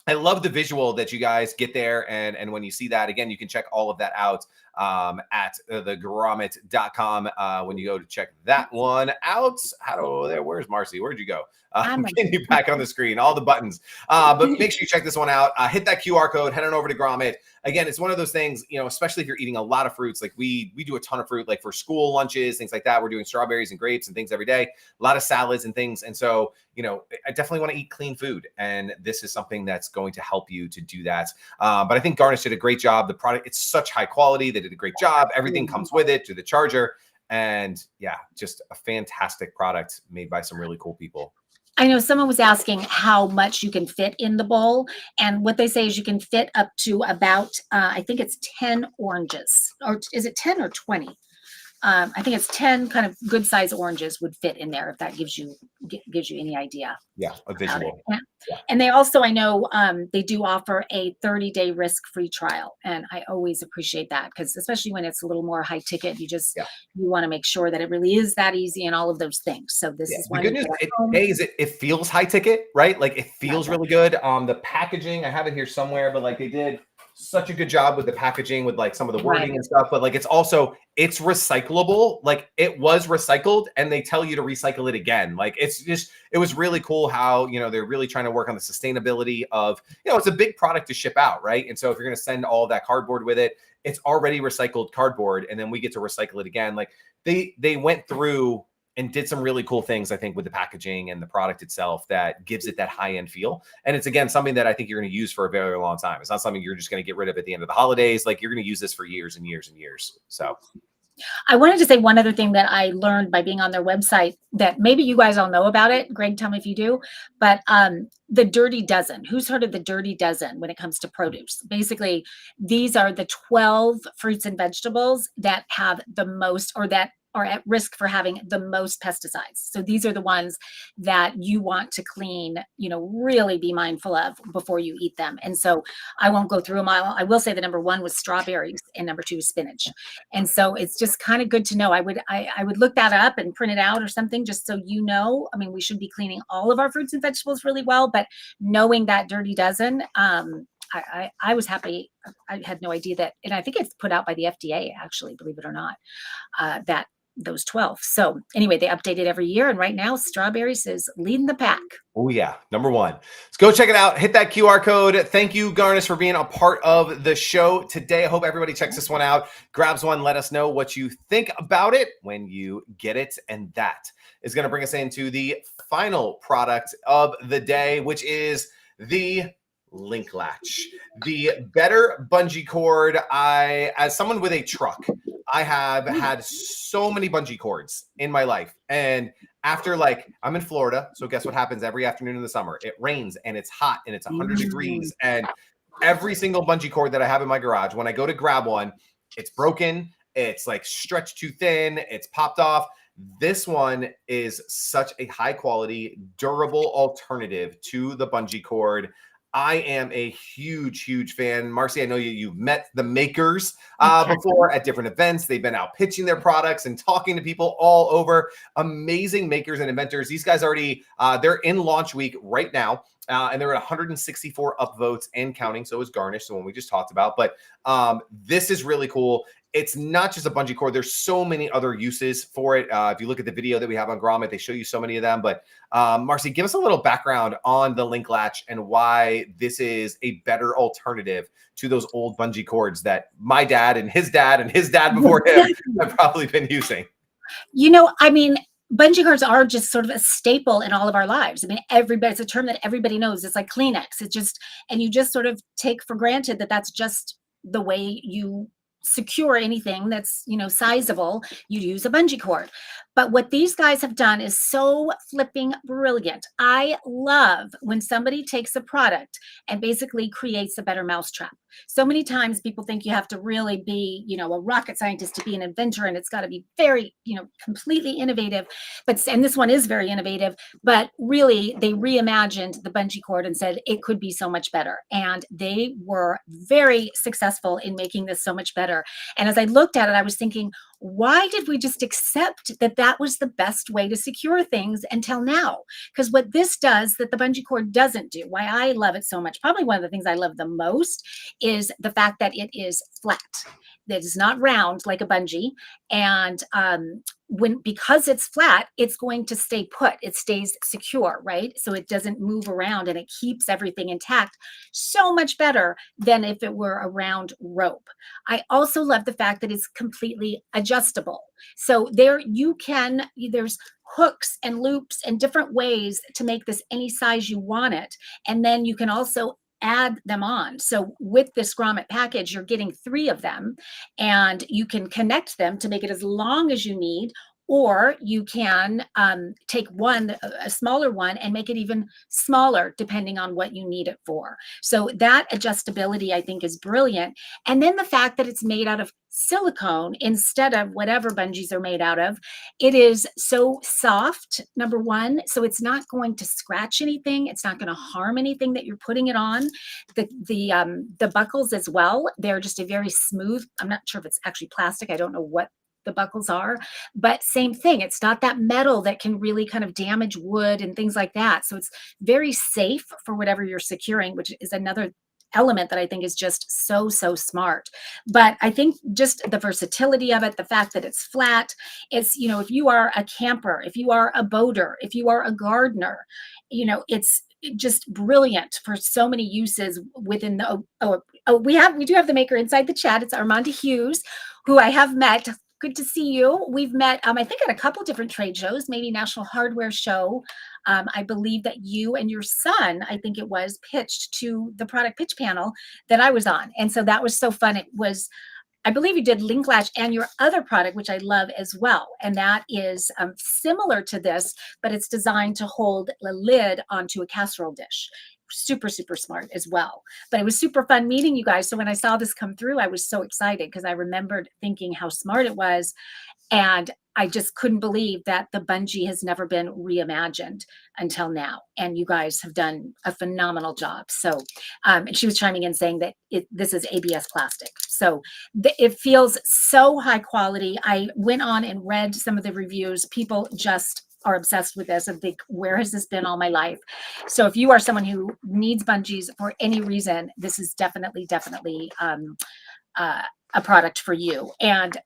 I love the visual that you guys get there. And when you see that, again, you can check all of that out at the Grommet.com when you go to check that one out. Where's Marcy? Where'd you go? Getting you back on the screen, all the buttons. But make sure you check this one out. Hit that QR code, head on over to Grommet. Again, it's one of those things, especially if you're eating a lot of fruits, like we do a ton of fruit, like for school lunches, things like that. We're doing strawberries and grapes and things every day, a lot of salads and things. And so, I definitely want to eat clean food. And this is something that's going to help you to do that. But I think Garnish did a great job. The product, it's such high quality. They did a great job. Everything comes with it, to the charger. And yeah, just a fantastic product made by some really cool people. I know someone was asking how much you can fit in the bowl. And what they say is you can fit up to about, I think it's 10 oranges. Or is it 10 or 20? I think it's 10 kind of good size oranges would fit in there, if that gives you any idea. Yeah, a visual. Yeah. And they also, I know they do offer a 30-day risk-free trial. And I always appreciate that, because especially when it's a little more high ticket, you want to make sure that it really is that easy and all of those things. So this is one. The good news, it feels high ticket, right? Like it feels really good. The packaging, I have it here somewhere, but like they did such a good job with the packaging, with like some of the wording and stuff, but like it's recyclable. Like it was recycled and they tell you to recycle it again. Like it was really cool how, they're really trying to work on the sustainability of, it's a big product to ship out, right? And so if you're going to send all of that cardboard with it, it's already recycled cardboard, and then we get to recycle it again. Like they went through and did some really cool things, I think, with the packaging and the product itself that gives it that high-end feel. And it's, again, something that I think you're going to use for a very long time. It's not something you're just going to get rid of at the end of the holidays. Like, you're going to use this for years and years and years. So I wanted to say one other thing that I learned by being on their website that maybe you guys all know about it. Greg, tell me if you do. But the Dirty Dozen. Who's heard of the Dirty Dozen when it comes to produce? Basically, these are the 12 fruits and vegetables that have the most, or that are at risk for having the most pesticides. So these are the ones that you want to clean, really be mindful of before you eat them. And so I won't go through them. I will say the number 1 was strawberries and number 2 is spinach. And so it's just kind of good to know. I would look that up and print it out or something, just so I mean, we should be cleaning all of our fruits and vegetables really well, but knowing that Dirty Dozen, I was happy. I had no idea that, and I think it's put out by the FDA, actually, believe it or not, that those 12. So anyway, they update it every year. And right now, strawberries is leading the pack. Oh yeah, number 1. Let's go check it out. Hit that QR code. Thank you, Garnish, for being a part of the show today. I hope everybody checks this one out, grabs one, let us know what you think about it when you get it. And that is going to bring us into the final product of the day, which is the link latch, the better bungee cord. As someone with a truck, I have had so many bungee cords in my life. And after, I'm in Florida, so guess what happens every afternoon in the summer? It rains and it's hot and it's 100 degrees. And every single bungee cord that I have in my garage, when I go to grab one, it's broken. It's like stretched too thin. It's popped off. This one is such a high quality, durable alternative to the bungee cord. I am a huge fan. Marcy, I know you've met the makers before at different events. They've been out pitching their products and talking to people all over. Amazing makers and inventors. These guys already, they're in launch week right now. And they're at 164 upvotes and counting. So is Garnish, the one we just talked about. But this is really cool. It's not just a bungee cord. There's so many other uses for it. If you look at the video that we have on Grommet, they show you so many of them. But Marcy, give us a little background on the link latch and why this is a better alternative to those old bungee cords that my dad and his dad before him have probably been using. I mean, bungee cords are just sort of a staple in all of our lives. I mean, it's a term that everybody knows. It's like Kleenex. And you just sort of take for granted that that's just the way you secure anything that's, sizable. You use a bungee cord. But what these guys have done is so flipping brilliant. I love when somebody takes a product and basically creates a better mousetrap. So many times people think you have to really be, a rocket scientist to be an inventor, and it's got to be very, completely innovative. And this one is very innovative, but really they reimagined the bungee cord and said it could be so much better. And they were very successful in making this so much better. And as I looked at it, I was thinking, why did we just accept that was the best way to secure things until now? Because what this does that the bungee cord doesn't do, why I love it so much, probably one of the things I love the most, is the fact that it is flat. that is not round like a bungee. And because it's flat, it's going to stay put. It stays secure, right? So it doesn't move around and it keeps everything intact. So much better than if it were a round rope. I also love the fact that it's completely adjustable. So there's hooks and loops and different ways to make this any size you want it. And then you can also add them on. So with this grommet package, you're getting 3 of them, and you can connect them to make it as long as you need, or you can take a smaller one, and make it even smaller depending on what you need it for. So that adjustability, I think, is brilliant. And then the fact that it's made out of silicone instead of whatever bungees are made out of, it is so soft, number one, so it's not going to scratch anything. It's not going to harm anything that you're putting it on. The buckles as well, they're just a very smooth, I'm not sure if it's actually plastic. I don't know what the buckles are, but same thing. It's not that metal that can really kind of damage wood and things like that. So it's very safe for whatever you're securing, which is another element that I think is just so smart. But I think just the versatility of it, the fact that it's flat, it's, if you are a camper, if you are a boater, if you are a gardener, it's just brilliant for so many uses within the, we do have the maker inside the chat. It's Armanda Hughes, who I have met. Good to see you. We've met, I think, at a couple different trade shows, maybe National Hardware Show. I believe that you and your son, I think it was, pitched to the product pitch panel that I was on. And so that was so fun. It was, I believe you did link lash and your other product, which I love as well. And that is similar to this, but it's designed to hold a lid onto a casserole dish. Super smart as well. But it was super fun meeting you guys. So when I saw this come through, I was so excited because I remembered thinking how smart it was. And I just couldn't believe that the bungee has never been reimagined until now. And you guys have done a phenomenal job. So, and she was chiming in saying that this is ABS plastic. So it feels so high quality. I went on and read some of the reviews. People just are obsessed with this and think, where has this been all my life? So if you are someone who needs bungees for any reason, this is definitely a product for you. And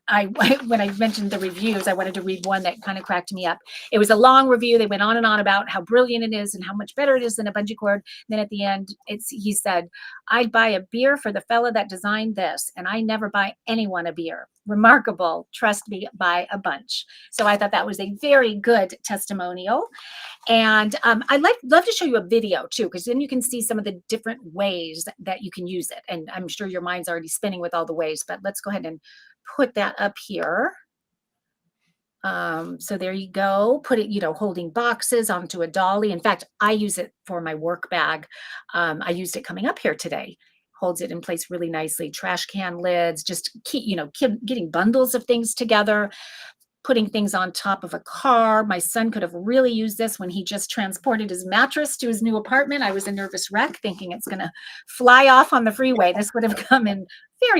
when I mentioned the reviews, I wanted to read one that kind of cracked me up. It was a long review. They went on and on about how brilliant it is and how much better it is than a bungee cord. Then at the end, he said, "I'd buy a beer for the fella that designed this, and I never buy anyone a beer. Remarkable. Trust me, buy a bunch." So I thought that was a very good testimonial. And I'd love to show you a video too, because then you can see some of the different ways that you can use it. And I'm sure your mind's already spinning with all the ways, but let's go ahead and put that up here. So there you go. Put it, holding boxes onto a dolly. In fact, I use it for my work bag. I used it coming up here today. Holds it in place really nicely. Trash can lids, just keep, getting bundles of things together. Putting things on top of a car. My son could have really used this when he just transported his mattress to his new apartment. I was a nervous wreck thinking it's going to fly off on the freeway. This would have come in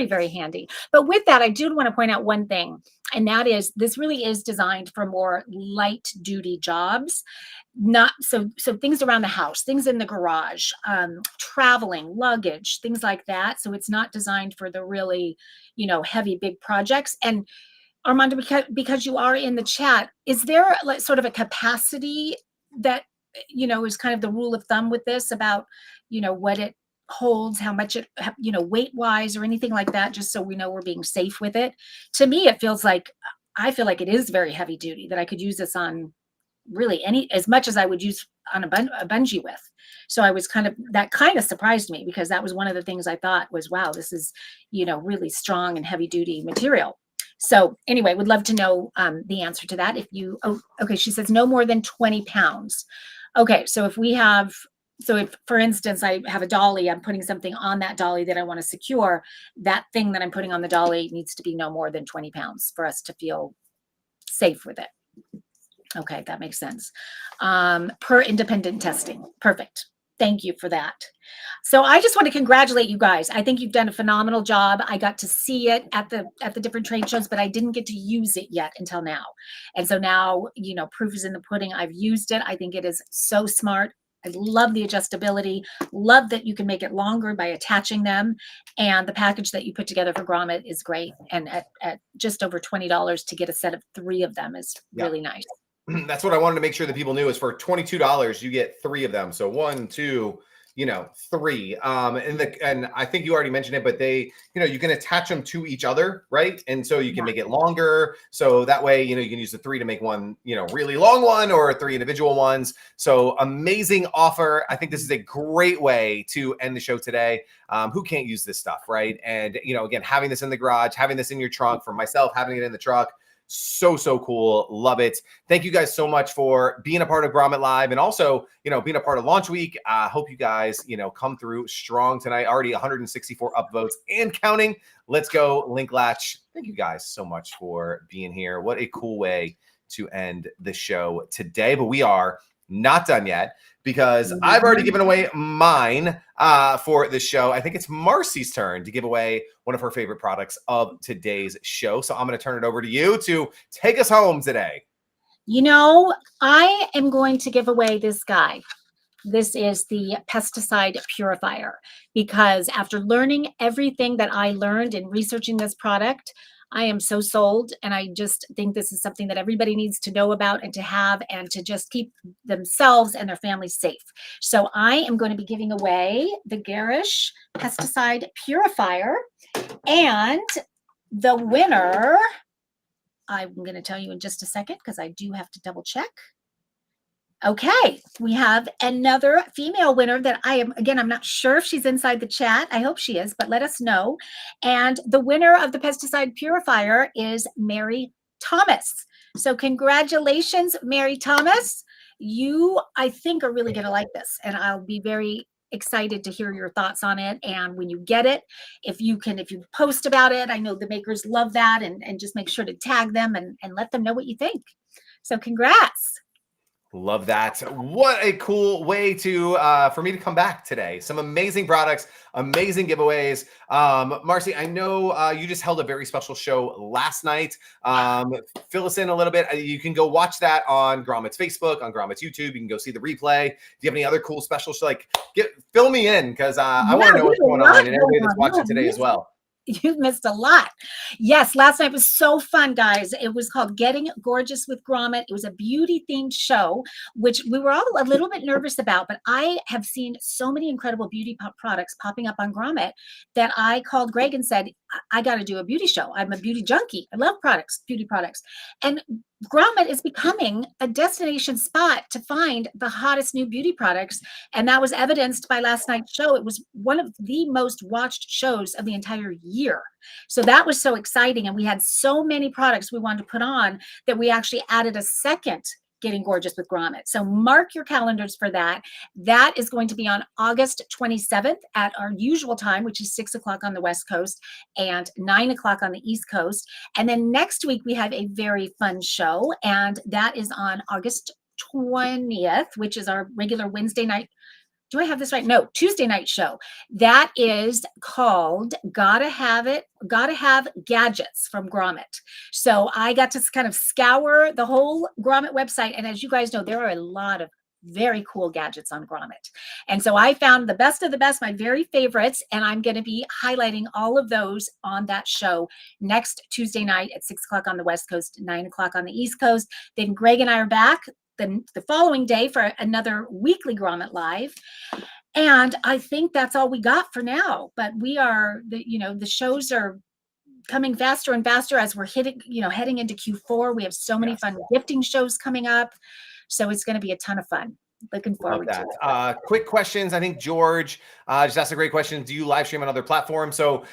very handy. But with that, I do want to point out one thing, and that is this really is designed for more light duty jobs. Not so things around the house, things in the garage, traveling, luggage, things like that. So it's not designed for the really, heavy, big projects. And Armando, because you are in the chat, is there like sort of a capacity that, is kind of the rule of thumb with this about, what it holds, how much it, weight wise or anything like that, just so we know we're being safe with it? To me, I feel like it is very heavy duty, that I could use this on really as much as I would use on a bungee with. So I was that kind of surprised me, because that was one of the things I thought was, wow, this is, really strong and heavy duty material. So anyway, would love to know the answer to that. Okay, she says no more than 20 pounds. Okay, so if, for instance, I have a dolly, I'm putting something on that dolly that I want to secure, that thing that I'm putting on the dolly needs to be no more than 20 pounds for us to feel safe with it. Okay, that makes sense. Per independent testing. Perfect. Thank you for that. So I just want to congratulate you guys. I think you've done a phenomenal job. I got to see it at the different trade shows, but I didn't get to use it yet until now. And so now, proof is in the pudding. I've used it. I think it is so smart. I love the adjustability, love that you can make it longer by attaching them. And the package that you put together for Grommet is great. And at just over $20 to get a set of 3 of them is really nice. That's what I wanted to make sure that people knew is for $22, you get 3 of them. So 1, 2, 3. And I think you already mentioned it, but they, you can attach them to each other, right? And so you can make it longer. So that way, you can use the 3 to make one, really long one, or 3 individual ones. So amazing offer. I think this is a great way to end the show today. Who can't use this stuff, right? And, again, having this in the garage, having this in your trunk, for myself, having it in the truck, so cool. Love it. Thank you guys so much for being a part of Grommet Live, and also, being a part of Launch Week. Hope you guys, come through strong tonight. Already 164 upvotes and counting. Let's go, Link Latch. Thank you guys so much for being here. What a cool way to end the show today. But we are not done yet, because I've already given away mine for the show. I think it's Marcy's turn to give away one of her favorite products of today's show. So I'm going to turn it over to you to take us home today. I am going to give away this guy. This is the pesticide purifier, because after learning everything that I learned in researching this product, I am so sold, and I just think this is something that everybody needs to know about and to have, and to just keep themselves and their families safe. So I am going to be giving away the Garish pesticide purifier, and the winner, I'm going to tell you in just a second, because I do have to double check. Okay, we have another female winner that I'm not sure if she's inside the chat. I hope she is, but let us know. And the winner of the pesticide purifier is Mary Thomas. So congratulations, Mary Thomas. You, I think, are really going to like this, and I'll be very excited to hear your thoughts on it. And when you get it, if you post about it, I know the makers love that, and just make sure to tag them and let them know what you think. So congrats. Love that. What a cool way to for me to come back today. Some amazing products, amazing giveaways. Marcy, I know you just held a very special show last night. Fill us in a little bit. You can go watch that on Grommet's Facebook, on Grommet's YouTube. You can go see the replay. Do you have any other cool specials? Fill me in, because I want to know what's going on, and everybody that's watching today as well. You've missed a lot. Yes, last night was so fun, guys. It was called Getting Gorgeous with Grommet. It was a beauty-themed show, which we were all a little bit nervous about, but I have seen so many incredible beauty products popping up on Grommet that I called Greg and said, I got to do a beauty show. I'm a beauty junkie. I love beauty products. And Grommet is becoming a destination spot to find the hottest new beauty products. And that was evidenced by last night's show. It was one of the most watched shows of the entire year. So that was so exciting. And we had so many products we wanted to put on that we actually added a second Getting Gorgeous with Grommet. So mark your calendars for that. That is going to be on August 27th at our usual time, which is 6 o'clock on the West Coast and 9 o'clock on the East Coast. And then next week, we have a very fun show, and that is on August 20th, which is our regular Wednesday night. Do I have this right? No, Tuesday night show. That is called Gotta Have Gadgets from Grommet. So I got to kind of scour the whole Grommet website. And as you guys know, there are a lot of very cool gadgets on Grommet. And so I found the best of the best, my very favorites, and I'm going to be highlighting all of those on that show next Tuesday night at 6 o'clock on the West Coast, 9 o'clock on the East Coast. Then Greg and I are back the following day for another weekly Grommet Live. And I think that's all we got for now. But we are, the shows are coming faster and faster as we're heading into Q4. We have so many fun gifting shows coming up. So it's going to be a ton of fun. Looking forward to it. Quick questions. I think George just asked a great question. Do you live stream on other platforms? So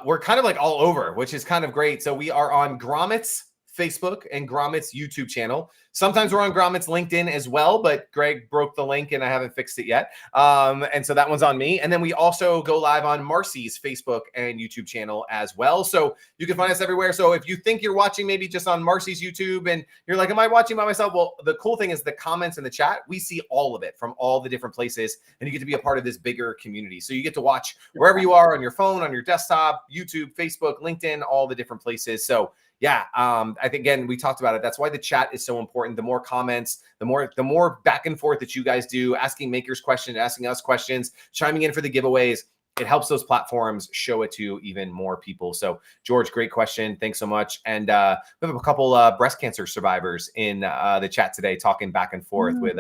we're kind of all over, which is kind of great. So we are on Grommet's Facebook and Grommet's YouTube channel. Sometimes we're on Grommet's LinkedIn as well, but Greg broke the link and I haven't fixed it yet. And so that one's on me. And then we also go live on Marcy's Facebook and YouTube channel as well. So you can find us everywhere. So if you think you're watching maybe just on Marcy's YouTube and you're like, am I watching by myself? Well, the cool thing is the comments in the chat, we see all of it from all the different places, and you get to be a part of this bigger community. So you get to watch wherever you are, on your phone, on your desktop, YouTube, Facebook, LinkedIn, all the different places. So yeah, I think, again, we talked about it. That's why the chat is so important. important. The more comments, the more back and forth that you guys do, asking makers questions, asking us questions, chiming in for the giveaways. It helps those platforms show it to even more people. So George, great question. Thanks so much. And we have a couple breast cancer survivors in the chat today talking back and forth with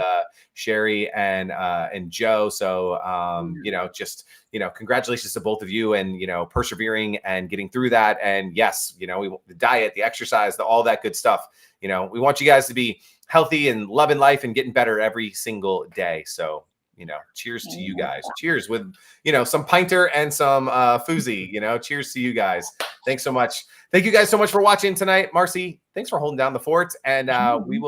Sherry and Joe. So, you know, just, you know, congratulations to both of you and, you know, persevering and getting through that. And yes, you know, the diet, the exercise, all that good stuff. You know, we want you guys to be healthy and loving life and getting better every single day. So, you know, cheers to you guys. Cheers with, you know, some pinter and some foozy, you know, cheers to you guys. Thanks so much. Thank you guys so much for watching tonight. Marcy, thanks for holding down the fort. And we will